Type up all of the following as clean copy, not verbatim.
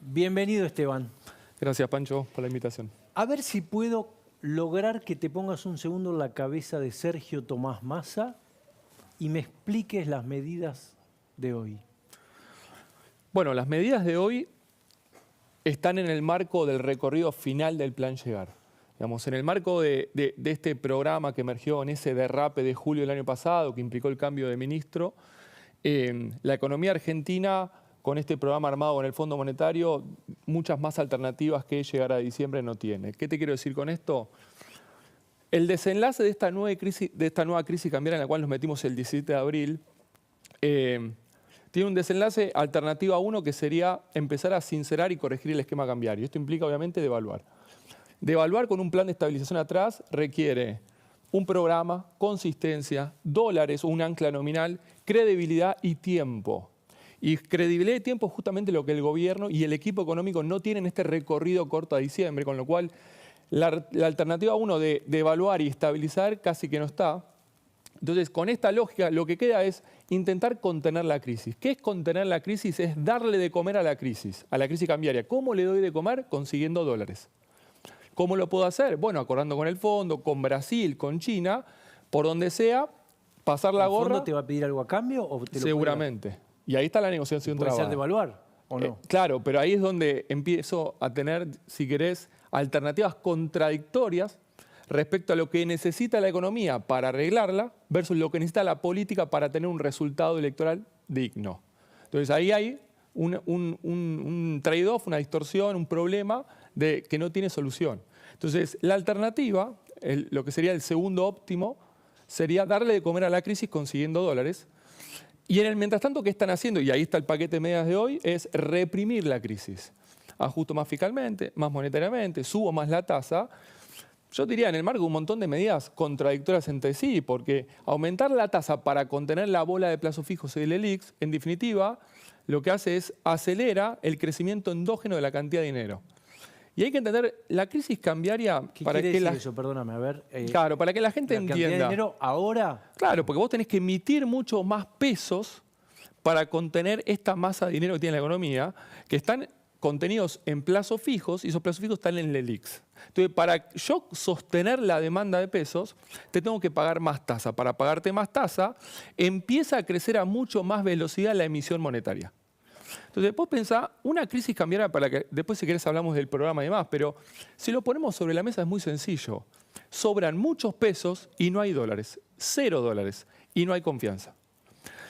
Bienvenido, Esteban. Gracias, Pancho, por la invitación. A ver si puedo lograr que te pongas un segundo en la cabeza de Sergio Tomás Massa y me expliques las medidas de hoy. Bueno, las medidas de hoy están en el marco del recorrido final del Plan Llegar. Digamos, en el marco de este programa que emergió en ese derrape de julio del año pasado, que implicó el cambio de ministro, la economía argentina, con este programa armado con el Fondo Monetario, muchas más alternativas que llegar a diciembre no tiene. ¿Qué te quiero decir con esto? El desenlace de esta nueva crisis cambiaria en la cual nos metimos el 17 de abril, tiene un desenlace alternativa 1 que sería empezar a sincerar y corregir el esquema cambiario. Esto implica obviamente devaluar. Devaluar con un plan de estabilización atrás requiere un programa, consistencia, dólares o un ancla nominal, credibilidad y tiempo. Y credibilidad y tiempo es justamente lo que el gobierno y el equipo económico no tienen este recorrido corto a diciembre, con lo cual la alternativa 1 de evaluar y estabilizar casi que no está. Entonces, con esta lógica, lo que queda es intentar contener la crisis. ¿Qué es contener la crisis? Es darle de comer a la crisis cambiaria. ¿Cómo le doy de comer? Consiguiendo dólares. ¿Cómo lo puedo hacer? Bueno, acordando con el fondo, con Brasil, con China, por donde sea, pasar la gorra. ¿El fondo te va a pedir algo a cambio o te lo seguramente. Y ahí está la negociación trabada. ¿Puede ser devaluar o no? Claro, pero ahí es donde empiezo a tener, si querés, alternativas contradictorias respecto a lo que necesita la economía para arreglarla versus lo que necesita la política para tener un resultado electoral digno. Entonces ahí hay un trade-off, una distorsión, un problema que no tiene solución. Entonces la alternativa, lo que sería el segundo óptimo, sería darle de comer a la crisis consiguiendo dólares. Y en el mientras tanto, ¿qué están haciendo? Y ahí está el paquete de medidas de hoy, es reprimir la crisis. Ajusto más fiscalmente, más monetariamente, subo más la tasa. Yo diría en el marco de un montón de medidas contradictorias entre sí, porque aumentar la tasa para contener la bola de plazos fijos del ELIX, en definitiva, lo que hace es acelera el crecimiento endógeno de la cantidad de dinero. Y hay que entender la crisis cambiaria para que eso, perdóname, a ver. Claro, para que la gente entienda. ¿La cantidad de dinero ahora? Claro, porque vos tenés que emitir mucho más pesos para contener esta masa de dinero que tiene la economía, que están contenidos en plazos fijos y esos plazos fijos están en el ELIX. Entonces, para yo sostener la demanda de pesos, te tengo que pagar más tasa. Para pagarte más tasa, empieza a crecer a mucho más velocidad la emisión monetaria. Entonces, vos pensá, una crisis cambiaria para que después si querés hablamos del programa y demás, pero si lo ponemos sobre la mesa es muy sencillo. Sobran muchos pesos y no hay dólares, 0 dólares y no hay confianza.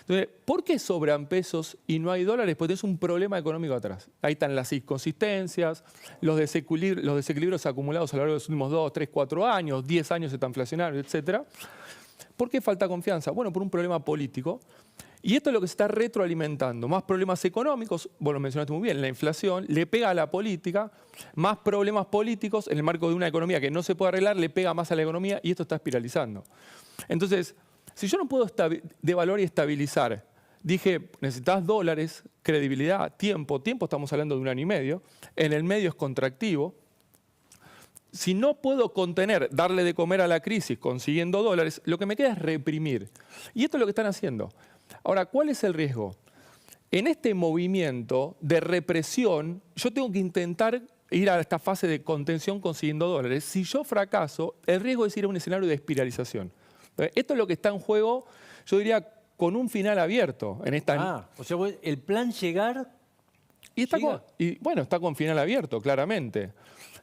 Entonces, ¿por qué sobran pesos y no hay dólares? Porque tenés un problema económico atrás. Ahí están las inconsistencias, los desequilibrios acumulados a lo largo de los últimos 2, 3, 4 años, 10 años está inflacionario, etc. ¿Por qué falta confianza? Bueno, por un problema político. Y esto es lo que se está retroalimentando. Más problemas económicos, vos lo mencionaste muy bien, la inflación le pega a la política, más problemas políticos en el marco de una economía que no se puede arreglar, le pega más a la economía y esto está espiralizando. Entonces, si yo no puedo devaluar y estabilizar, dije, necesitas dólares, credibilidad, tiempo estamos hablando de 1 año y medio, en el medio es contractivo. Si no puedo contener, darle de comer a la crisis consiguiendo dólares, lo que me queda es reprimir. Y esto es lo que están haciendo. Ahora, ¿cuál es el riesgo? En este movimiento de represión, yo tengo que intentar ir a esta fase de contención consiguiendo dólares. Si yo fracaso, el riesgo es ir a un escenario de espiralización. Esto es lo que está en juego, yo diría, con un final abierto. En esta... o sea, el plan llegar... Bueno, está con final abierto, claramente.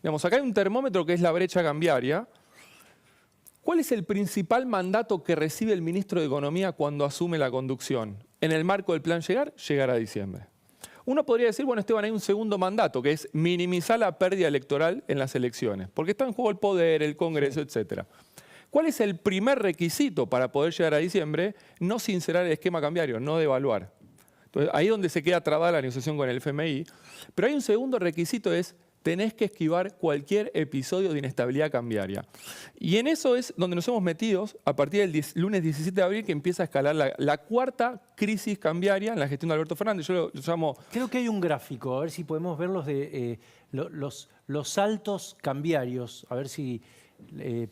Digamos, acá hay un termómetro que es la brecha cambiaria. ¿Cuál es el principal mandato que recibe el ministro de Economía cuando asume la conducción? En el marco del plan llegar a diciembre. Uno podría decir, bueno, Esteban, hay un segundo mandato, que es minimizar la pérdida electoral en las elecciones, porque está en juego el poder, el Congreso, etc. ¿Cuál es el primer requisito para poder llegar a diciembre? No sincerar el esquema cambiario, no devaluar. Entonces, ahí es donde se queda trabada la negociación con el FMI. Pero hay un segundo requisito, es tenés que esquivar cualquier episodio de inestabilidad cambiaria. Y en eso es donde nos hemos metido a partir del lunes 17 de abril, que empieza a escalar la cuarta crisis cambiaria en la gestión de Alberto Fernández. Yo lo llamo... Creo que hay un gráfico, a ver si podemos ver los saltos cambiarios, a ver si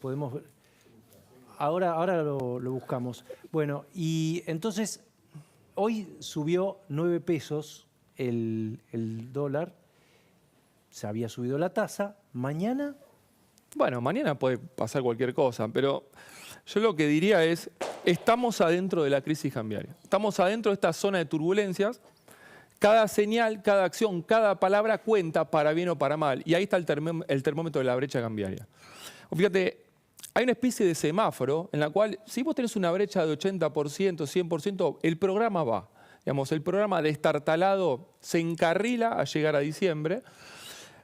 podemos ver. Ahora lo buscamos. Bueno, y entonces hoy subió 9 pesos el dólar se había subido la tasa. Mañana, Bueno, mañana puede pasar cualquier cosa, pero yo lo que diría es, estamos adentro de la crisis cambiaria. Estamos adentro de esta zona de turbulencias. Cada señal, cada acción, cada palabra cuenta para bien o para mal. Y ahí está el termómetro de la brecha cambiaria. Fíjate, hay una especie de semáforo en la cual, si vos tenés una brecha de 80%, 100%, el programa va. Digamos, el programa destartalado se encarrila a llegar a diciembre,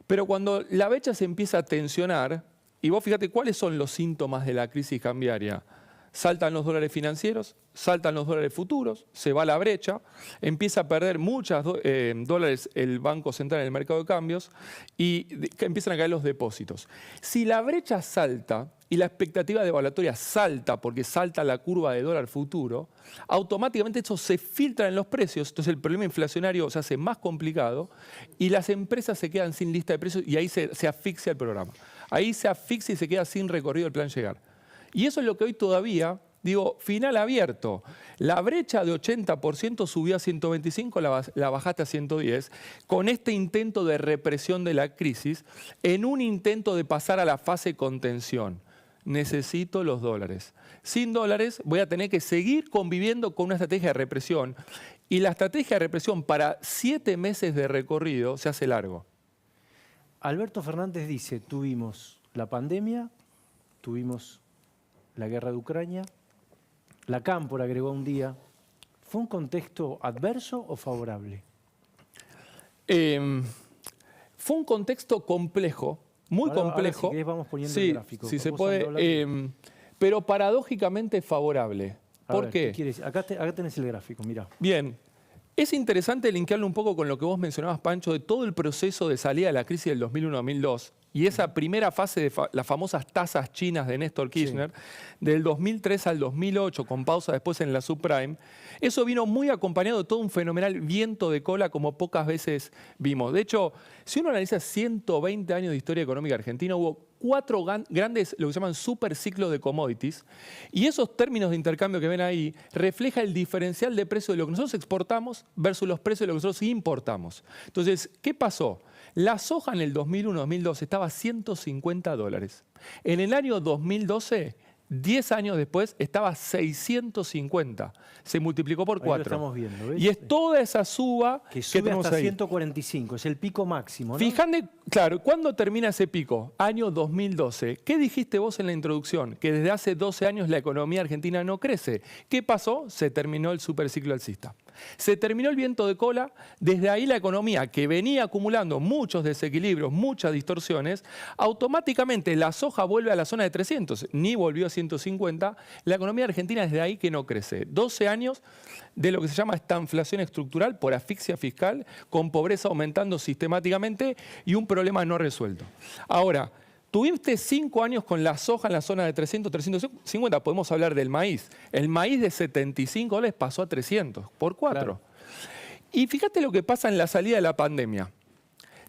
pero cuando la brecha se empieza a tensionar, y vos fíjate cuáles son los síntomas de la crisis cambiaria. Saltan los dólares financieros, saltan los dólares futuros, se va la brecha, empieza a perder muchos dólares el Banco Central en el mercado de cambios y empiezan a caer los depósitos. Si la brecha salta y la expectativa devaluatoria salta porque salta la curva de dólar futuro, automáticamente eso se filtra en los precios, entonces el problema inflacionario se hace más complicado y las empresas se quedan sin lista de precios y ahí se asfixia el programa. Ahí se asfixia y se queda sin recorrido el plan llegar. Y eso es lo que hoy todavía, digo, final abierto. La brecha de 80% subió a 125, la bajaste a 110, con este intento de represión de la crisis, en un intento de pasar a la fase contención. Necesito los dólares. Sin dólares voy a tener que seguir conviviendo con una estrategia de represión. Y la estrategia de represión para 7 meses de recorrido se hace largo. Alberto Fernández dice, tuvimos la pandemia, tuvimos la guerra de Ucrania, la Cámpora agregó un día. ¿Fue un contexto adverso o favorable? Fue un contexto complejo, muy complejo. Ahora, si querés, vamos poniendo el gráfico. Sí, se puede, pero paradójicamente favorable. ¿Por qué? ¿Qué quieres? Acá tenés el gráfico, mirá. Bien. Es interesante linkearlo un poco con lo que vos mencionabas, Pancho, de todo el proceso de salida de la crisis del 2001-2002 y esa primera fase de las famosas tasas chinas de Néstor Kirchner, sí, del 2003 al 2008, con pausa después en la subprime. Eso vino muy acompañado de todo un fenomenal viento de cola como pocas veces vimos. De hecho, si uno analiza 120 años de historia económica argentina, hubo 4 grandes, lo que se llaman superciclos de commodities, y esos términos de intercambio que ven ahí refleja el diferencial de precio de lo que nosotros exportamos versus los precios de lo que nosotros importamos. Entonces, ¿qué pasó? La soja en el 2001-2012 estaba a $150. En el año 2012, 10 años después, estaba a 650. Se multiplicó por 4. Ahí lo estamos viendo, ¿ves? Y es toda esa suba que sube tenemos hasta ahí. 145, es el pico máximo, ¿no? Fíjate, claro, ¿cuándo termina ese pico? Año 2012. ¿Qué dijiste vos en la introducción? Que desde hace 12 años la economía argentina no crece. ¿Qué pasó? Se terminó el superciclo alcista. Se terminó el viento de cola. Desde ahí la economía, que venía acumulando muchos desequilibrios, muchas distorsiones, automáticamente la soja vuelve a la zona de 300, ni volvió a 150. La economía argentina desde ahí que no crece. 12 años de lo que se llama estanflación estructural por asfixia fiscal, con pobreza aumentando sistemáticamente y un problema no resuelto. Ahora, tuviste 5 años con la soja en la zona de 300, 350. Podemos hablar del maíz. El maíz de $75 pasó a 300, por 4. Claro. Y fíjate lo que pasa en la salida de la pandemia.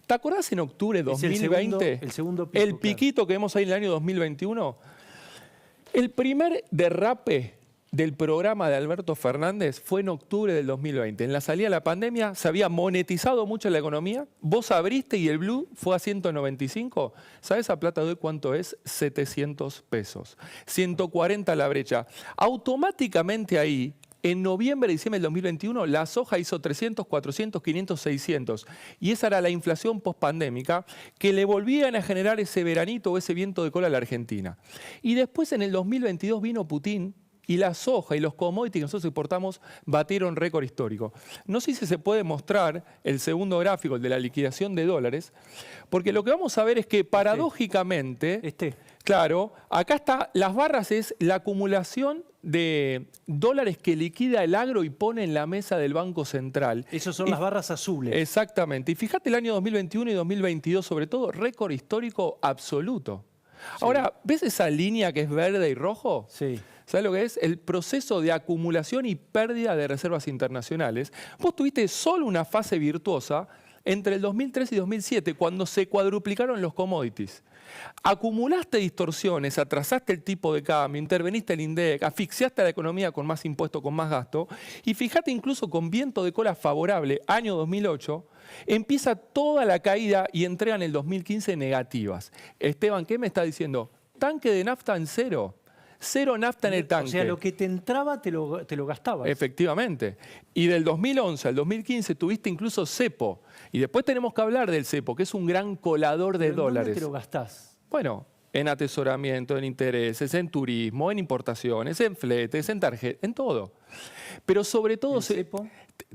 ¿Te acordás en octubre de 2020? El segundo pico, el piquito claro, que vemos ahí en el año 2021. El primer derrape del programa de Alberto Fernández fue en octubre del 2020. En la salida de la pandemia se había monetizado mucho la economía. Vos abriste y el blue fue a 195. ¿Sabés a plata de hoy cuánto es? 700 pesos. 140 la brecha. Automáticamente ahí, en noviembre, diciembre del 2021, la soja hizo 300, 400, 500, 600. Y esa era la inflación pospandémica que le volvían a generar ese veranito o ese viento de cola a la Argentina. Y después en el 2022 vino Putin y la soja y los commodities que nosotros exportamos batieron récord histórico. No sé si se puede mostrar el segundo gráfico, el de la liquidación de dólares, porque lo que vamos a ver es que paradójicamente, claro, acá está, las barras es la acumulación de dólares que liquida el agro y pone en la mesa del Banco Central. Esas son las barras azules. Exactamente. Y fíjate el año 2021 y 2022, sobre todo, récord histórico absoluto. Sí. Ahora, ¿ves esa línea que es verde y rojo? Sí. ¿Sabes lo que es? El proceso de acumulación y pérdida de reservas internacionales. Vos tuviste solo una fase virtuosa entre el 2003 y 2007, cuando se cuadruplicaron los commodities. Acumulaste distorsiones, atrasaste el tipo de cambio, interveniste el INDEC, asfixiaste a la economía con más impuestos, con más gasto, y fíjate incluso con viento de cola favorable, año 2008, empieza toda la caída y entregan el 2015 negativas. Esteban, ¿qué me está diciendo? Tanque de nafta en cero. Cero nafta en el tanque. O sea, lo que te entraba te lo gastabas. Efectivamente. Y del 2011 al 2015 tuviste incluso cepo. Y después tenemos que hablar del cepo, que es un gran colador de dólares. ¿Dónde te lo gastás? Bueno, en atesoramiento, en intereses, en turismo, en importaciones, en fletes, en tarjetas, en todo. Pero sobre todo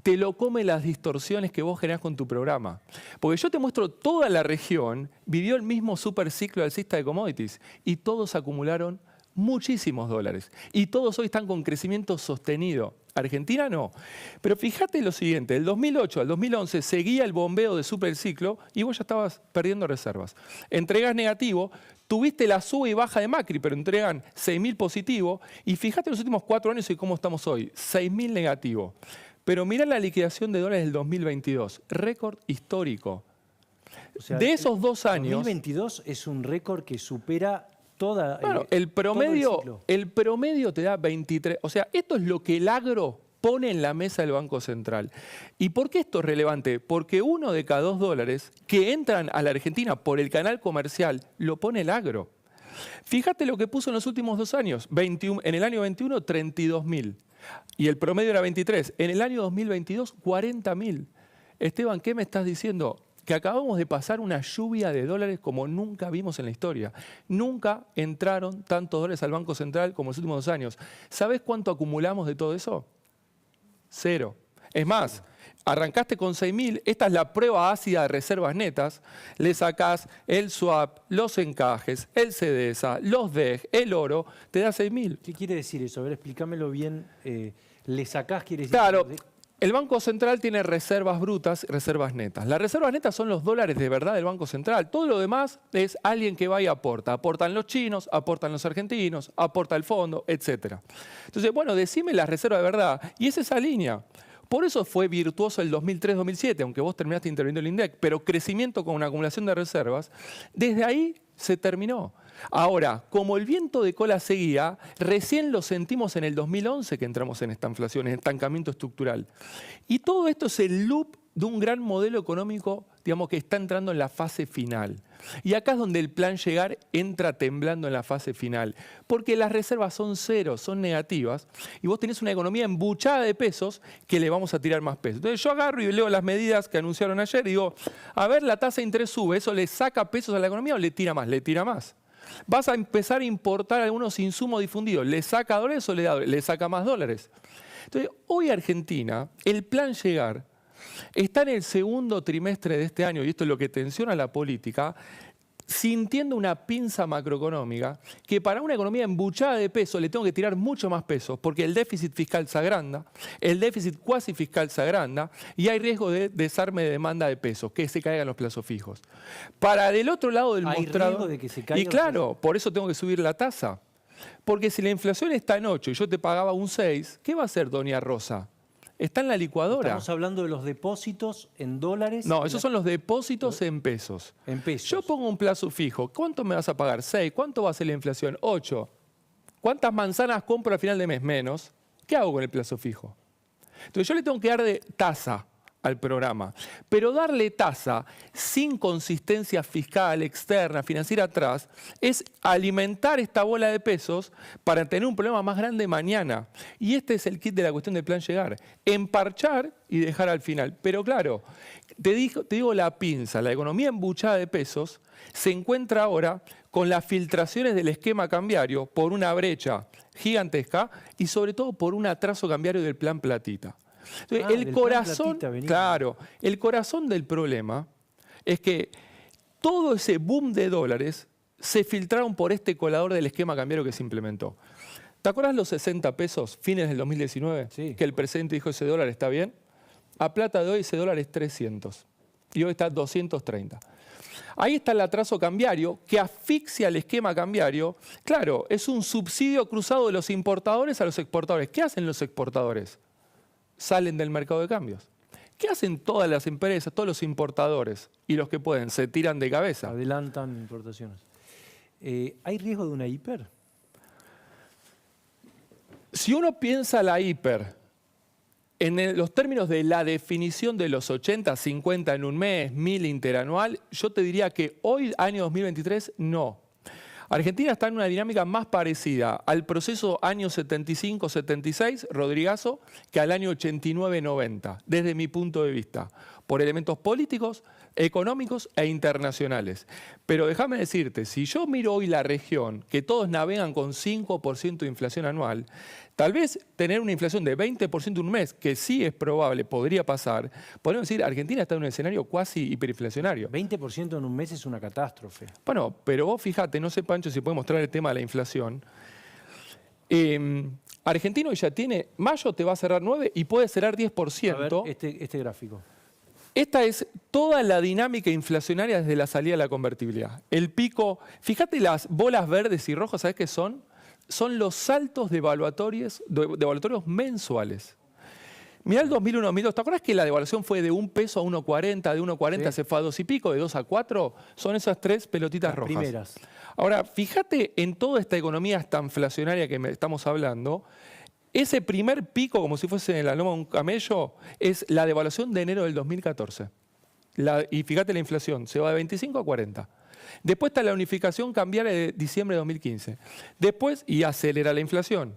te lo come las distorsiones que vos generás con tu programa. Porque yo te muestro toda la región, vivió el mismo superciclo alcista de commodities y todos acumularon muchísimos dólares. Y todos hoy están con crecimiento sostenido. Argentina no. Pero fíjate lo siguiente, del 2008 al 2011 seguía el bombeo de superciclo y vos ya estabas perdiendo reservas. Entregas negativo, tuviste la sube y baja de Macri, pero entregan 6.000 positivo. Y fíjate los últimos 4 años y cómo estamos hoy, 6.000 negativo. Pero mirá la liquidación de dólares del 2022, récord histórico. O sea, de esos 2 años... 2022 es un récord que supera toda Bueno, todo el promedio ciclo. te da 23. O sea, esto es lo que el agro pone en la mesa del Banco Central. ¿Y por qué esto es relevante? Porque 1 de cada 2 dólares que entran a la Argentina por el canal comercial lo pone el agro. Fíjate lo que puso en los últimos 2 años. En el año 21, 32.000. Y el promedio era 23. En el año 2022, 40.000. Esteban, ¿qué me estás diciendo? Que acabamos de pasar una lluvia de dólares como nunca vimos en la historia. Nunca entraron tantos dólares al Banco Central como en los últimos 2 años. ¿Sabés cuánto acumulamos de todo eso? 0. Es más, arrancaste con 6.000, esta es la prueba ácida de reservas netas, le sacás el swap, los encajes, el CDSA, los DEG, el oro, te da 6.000. ¿Qué quiere decir eso? A ver, explícamelo bien. Le sacás, quiere decir... Claro. El Banco Central tiene reservas brutas, reservas netas. Las reservas netas son los dólares de verdad del Banco Central. Todo lo demás es alguien que va y aporta. Aportan los chinos, aportan los argentinos, aporta el fondo, etc. Entonces, bueno, decime las reservas de verdad. Y es esa línea. Por eso fue virtuoso el 2003-2007, aunque vos terminaste interviniendo el INDEC, pero crecimiento con una acumulación de reservas, desde ahí se terminó. Ahora, como el viento de cola seguía, recién lo sentimos en el 2011 que entramos en esta inflación, en estancamiento estructural. Y todo esto es el loop de un gran modelo económico, digamos, que está entrando en la fase final. Y acá es donde el plan Llegar entra temblando en la fase final, porque las reservas son 0, son negativas, y vos tenés una economía embuchada de pesos que le vamos a tirar más pesos. Entonces yo agarro y leo las medidas que anunciaron ayer y digo, a ver, la tasa de interés sube, ¿eso le saca pesos a la economía o le tira más? Le tira más. Vas a empezar a importar algunos insumos difundidos, ¿le saca dólares o le saca más dólares? Entonces, hoy Argentina, el plan Llegar, está en el segundo trimestre de este año, y esto es lo que tensiona la política, sintiendo una pinza macroeconómica que para una economía embuchada de pesos le tengo que tirar mucho más pesos porque el déficit fiscal se agranda, el déficit cuasi fiscal se agranda y hay riesgo de desarme de demanda de pesos, que se caigan los plazos fijos. Para del otro lado del mostrador, riesgo de que se caigan y claro, por eso tengo que subir la tasa. Porque si la inflación está en 8 y yo te pagaba un 6, ¿qué va a hacer doña Rosa? Está en la licuadora. Estamos hablando de los depósitos en dólares. No, esos son los depósitos en pesos. En pesos. Yo pongo un plazo fijo. ¿Cuánto me vas a pagar? 6. ¿Cuánto va a ser la inflación? 8. ¿Cuántas manzanas compro al final de mes? Menos. ¿Qué hago con el plazo fijo? Entonces yo le tengo que dar de tasa al programa. Pero darle tasa sin consistencia fiscal, externa, financiera atrás, es alimentar esta bola de pesos para tener un problema más grande mañana. Y este es el kit de la cuestión del plan Llegar. Emparchar y dejar al final. Pero claro, te digo la pinza, la economía embuchada de pesos se encuentra ahora con las filtraciones del esquema cambiario por una brecha gigantesca y sobre todo por un atraso cambiario del plan Platita. Entonces, el corazón, claro, el corazón del problema es que todo ese boom de dólares se filtraron por este colador del esquema cambiario que se implementó. ¿Te acuerdas los 60 pesos fines del 2019? Sí. Que el presidente dijo ese dólar está bien. A plata de hoy ese dólar es 300 y hoy está 230. Ahí está el atraso cambiario que asfixia el esquema cambiario. Claro, es un subsidio cruzado de los importadores a los exportadores. ¿Qué hacen los exportadores? Salen del mercado de cambios. ¿Qué hacen todas las empresas, todos los importadores y los que pueden? Se tiran de cabeza. Adelantan importaciones. ¿Hay riesgo de una hiper? Si uno piensa la hiper en los términos de la definición de los 80, 50 en un mes, 1000 interanual, yo te diría que hoy, año 2023, no. Argentina está en una dinámica más parecida al proceso año 75-76, Rodrigazo, que al año 89-90, desde mi punto de vista, por elementos políticos, económicos e internacionales. Pero déjame decirte, si yo miro hoy la región, que todos navegan con 5% de inflación anual, tal vez tener una inflación de 20% en un mes, que sí es probable, podría pasar, podemos decir, Argentina está en un escenario cuasi hiperinflacionario. 20% en un mes es una catástrofe. Bueno, pero vos fíjate, no sé, Pancho, si puede mostrar el tema de la inflación. Argentina hoy ya tiene, mayo te va a cerrar 9 y puede cerrar 10%. A ver, este gráfico. Esta es toda la dinámica inflacionaria desde la salida de la convertibilidad. El pico, fíjate las bolas verdes y rojas, ¿sabés qué son? Son los saltos devaluatorios mensuales. Mirá el 2001-2002, ¿te acuerdas que la devaluación fue de 1 peso a 1.40, de 1.40 sí, se fue a 2 y pico, de 2 a 4? Son esas 3 pelotitas rojas. Primeras. Ahora, fíjate en toda esta economía estanflacionaria que estamos hablando, ese primer pico, como si fuese en la loma de un camello, es la devaluación de enero del 2014. Y fíjate la inflación, se va de 25 a 40. Después está la unificación cambiaria de diciembre de 2015. Después, y acelera la inflación.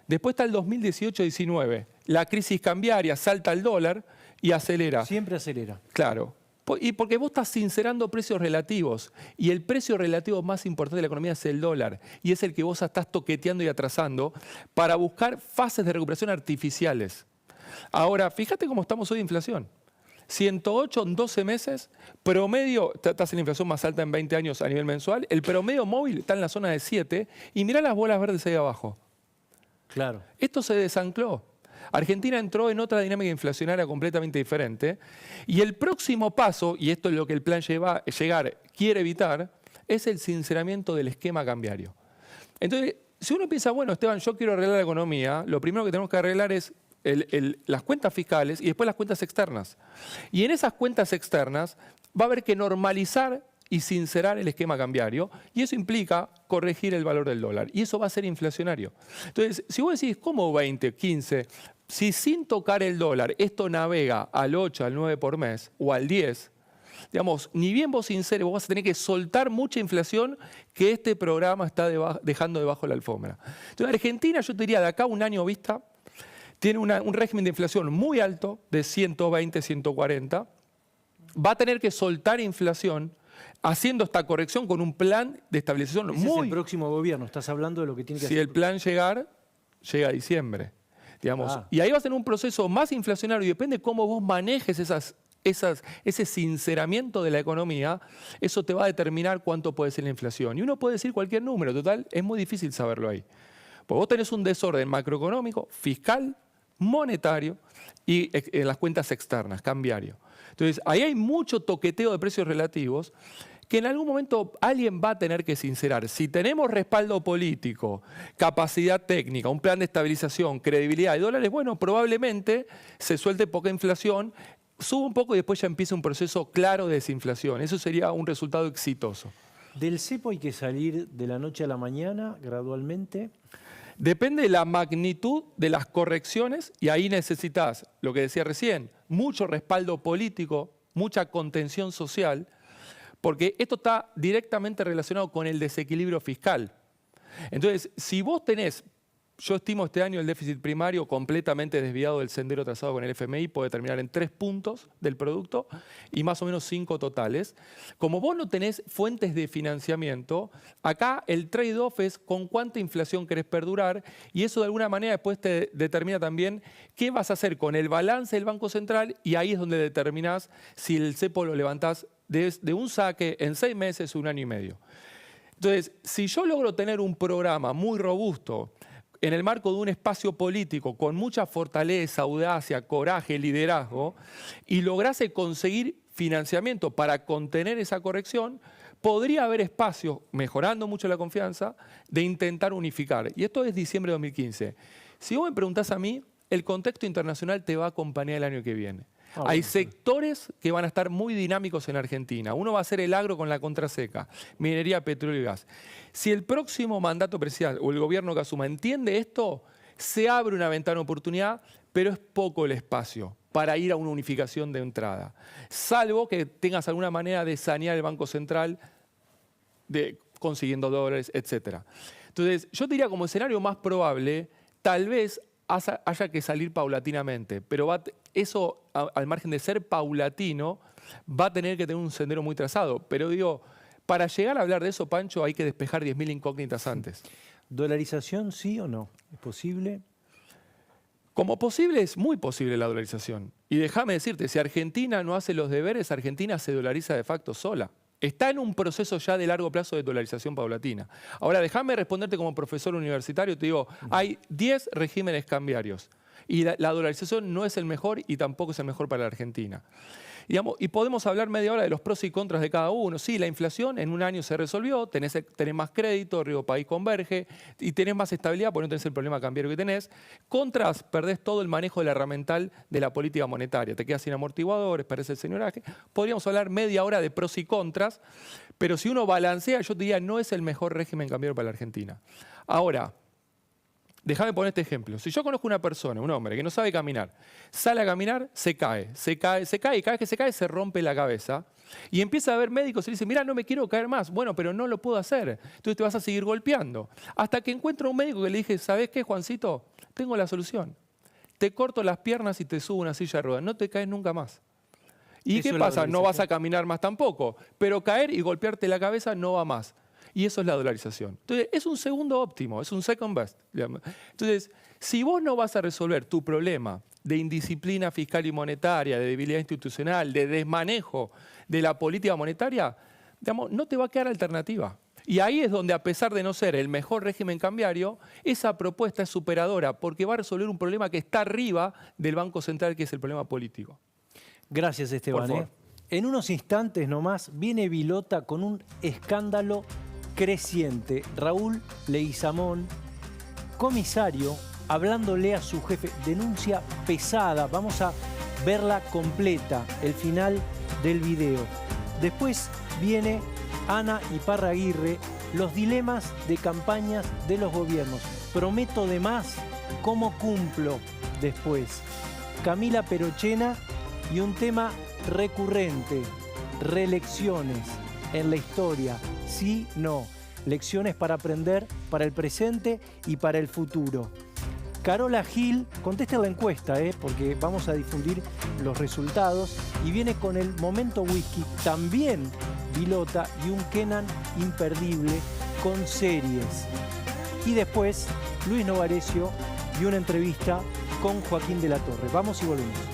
Después está el 2018-19. La crisis cambiaria, salta el dólar y acelera. Siempre acelera. Claro. Y porque vos estás sincerando precios relativos. Y el precio relativo más importante de la economía es el dólar. Y es el que vos estás toqueteando y atrasando para buscar fases de recuperación artificiales. Ahora, fíjate cómo estamos hoy de inflación. 108 en 12 meses, promedio, estás en la inflación más alta en 20 años a nivel mensual, el promedio móvil está en la zona de 7 y mirá las bolas verdes ahí abajo. Claro. Esto se desancló. Argentina entró en otra dinámica inflacionaria completamente diferente y el próximo paso, y esto es lo que el plan llegar quiere evitar, es el sinceramiento del esquema cambiario. Entonces, si uno piensa, bueno, Esteban, yo quiero arreglar la economía, lo primero que tenemos que arreglar es las cuentas fiscales y después las cuentas externas. Y en esas cuentas externas va a haber que normalizar y sincerar el esquema cambiario, y eso implica corregir el valor del dólar, y eso va a ser inflacionario. Entonces, si vos decís, ¿cómo 20, 15? Si sin tocar el dólar esto navega al 8, al 9 por mes, o al 10, digamos, ni bien vos sinceres, vos vas a tener que soltar mucha inflación que este programa está dejando debajo de la alfombra. Entonces, Argentina, yo te diría, de acá a un año vista, tiene un régimen de inflación muy alto, de 120, 140, va a tener que soltar inflación haciendo esta corrección con un plan de estabilización Ese es el próximo gobierno, estás hablando de lo que tiene que hacer. Si el plan llega a diciembre, digamos. Y ahí vas a tener un proceso más inflacionario y depende cómo vos manejes ese sinceramiento de la economía, eso te va a determinar cuánto puede ser la inflación. Y uno puede decir cualquier número, total, es muy difícil saberlo ahí. Porque vos tenés un desorden macroeconómico, fiscal, monetario y en las cuentas externas, cambiario. Entonces, ahí hay mucho toqueteo de precios relativos que en algún momento alguien va a tener que sincerar. Si tenemos respaldo político, capacidad técnica, un plan de estabilización, credibilidad de dólares, bueno, probablemente se suelte poca inflación, suba un poco y después ya empieza un proceso claro de desinflación. Eso sería un resultado exitoso. ¿Del cepo hay que salir de la noche a la mañana gradualmente? Depende de la magnitud de las correcciones y ahí necesitas, lo que decía recién, mucho respaldo político, mucha contención social, porque esto está directamente relacionado con el desequilibrio fiscal. Entonces, si vos tenés, yo estimo este año el déficit primario completamente desviado del sendero trazado con el FMI, puede terminar en 3 puntos del producto y más o menos 5 totales. Como vos no tenés fuentes de financiamiento, acá el trade-off es con cuánta inflación querés perdurar y eso de alguna manera después te determina también qué vas a hacer con el balance del Banco Central y ahí es donde determinás si el cepo lo levantás de un saque en 6 meses o 1 año y medio. Entonces, si yo logro tener un programa muy robusto en el marco de un espacio político con mucha fortaleza, audacia, coraje, liderazgo, y lograse conseguir financiamiento para contener esa corrección, podría haber espacio, mejorando mucho la confianza, de intentar unificar. Y esto es diciembre de 2015. Si vos me preguntás a mí, el contexto internacional te va a acompañar el año que viene. Hay sectores que van a estar muy dinámicos en Argentina. Uno va a ser el agro con la contraseca, minería, petróleo y gas. Si el próximo mandato presidencial o el gobierno que asuma entiende esto, se abre una ventana de oportunidad, pero es poco el espacio para ir a una unificación de entrada. Salvo que tengas alguna manera de sanear el Banco Central consiguiendo dólares, etc. Entonces, yo diría como escenario más probable, tal vez haya que salir paulatinamente, pero eso, al margen de ser paulatino, va a tener que tener un sendero muy trazado. Pero digo, para llegar a hablar de eso, Pancho, hay que despejar 10.000 incógnitas antes. ¿Dolarización sí o no? ¿Es posible? Como posible, es muy posible la dolarización. Y déjame decirte, si Argentina no hace los deberes, Argentina se dolariza de facto sola. Está en un proceso ya de largo plazo de dolarización paulatina. Ahora, déjame responderte como profesor universitario. Te digo, hay 10 regímenes cambiarios. Y la dolarización no es el mejor y tampoco es el mejor para la Argentina. Digamos, y podemos hablar media hora de los pros y contras de cada uno. Sí, la inflación en un año se resolvió, tenés más crédito, Río País converge y tenés más estabilidad porque no tenés el problema cambiario que tenés. Contras, perdés todo el manejo de la herramental de la política monetaria. Te quedas sin amortiguadores, perdés el señoraje. Podríamos hablar media hora de pros y contras, pero si uno balancea, yo te diría, no es el mejor régimen cambiario para la Argentina. Ahora, déjame poner este ejemplo. Si yo conozco una persona, un hombre que no sabe caminar, sale a caminar, se cae, y cada vez que se cae se rompe la cabeza y empieza a ver médicos y le dicen, mira, no me quiero caer más. Bueno, pero no lo puedo hacer. Entonces te vas a seguir golpeando. Hasta que encuentra un médico que le dije, ¿sabes qué, Juancito? Tengo la solución. Te corto las piernas y te subo una silla de ruedas. No te caes nunca más. ¿Y qué pasa? No vas a caminar más tampoco. Pero caer y golpearte la cabeza no va más. Y eso es la dolarización. Entonces, es un segundo óptimo, es un second best. Entonces, si vos no vas a resolver tu problema de indisciplina fiscal y monetaria, de debilidad institucional, de desmanejo de la política monetaria, digamos, no te va a quedar alternativa. Y ahí es donde, a pesar de no ser el mejor régimen cambiario, esa propuesta es superadora porque va a resolver un problema que está arriba del Banco Central, que es el problema político. Gracias, Esteban. En unos instantes nomás viene Vilota con un escándalo creciente. Raúl Leguizamón, comisario, hablándole a su jefe, denuncia pesada. Vamos a verla completa, el final del video. Después viene Ana Iparraguirre, los dilemas de campañas de los gobiernos. Prometo de más, ¿cómo cumplo después? Camila Perochena y un tema recurrente, reelecciones en la historia. Sí, no. Lecciones para aprender para el presente y para el futuro. Carola Gil, conteste la encuesta, porque vamos a difundir los resultados. Y viene con el Momento Whisky, también Vilota y un Kenan imperdible con series. Y después, Luis Novarecio y una entrevista con Joaquín de la Torre. Vamos y volvemos.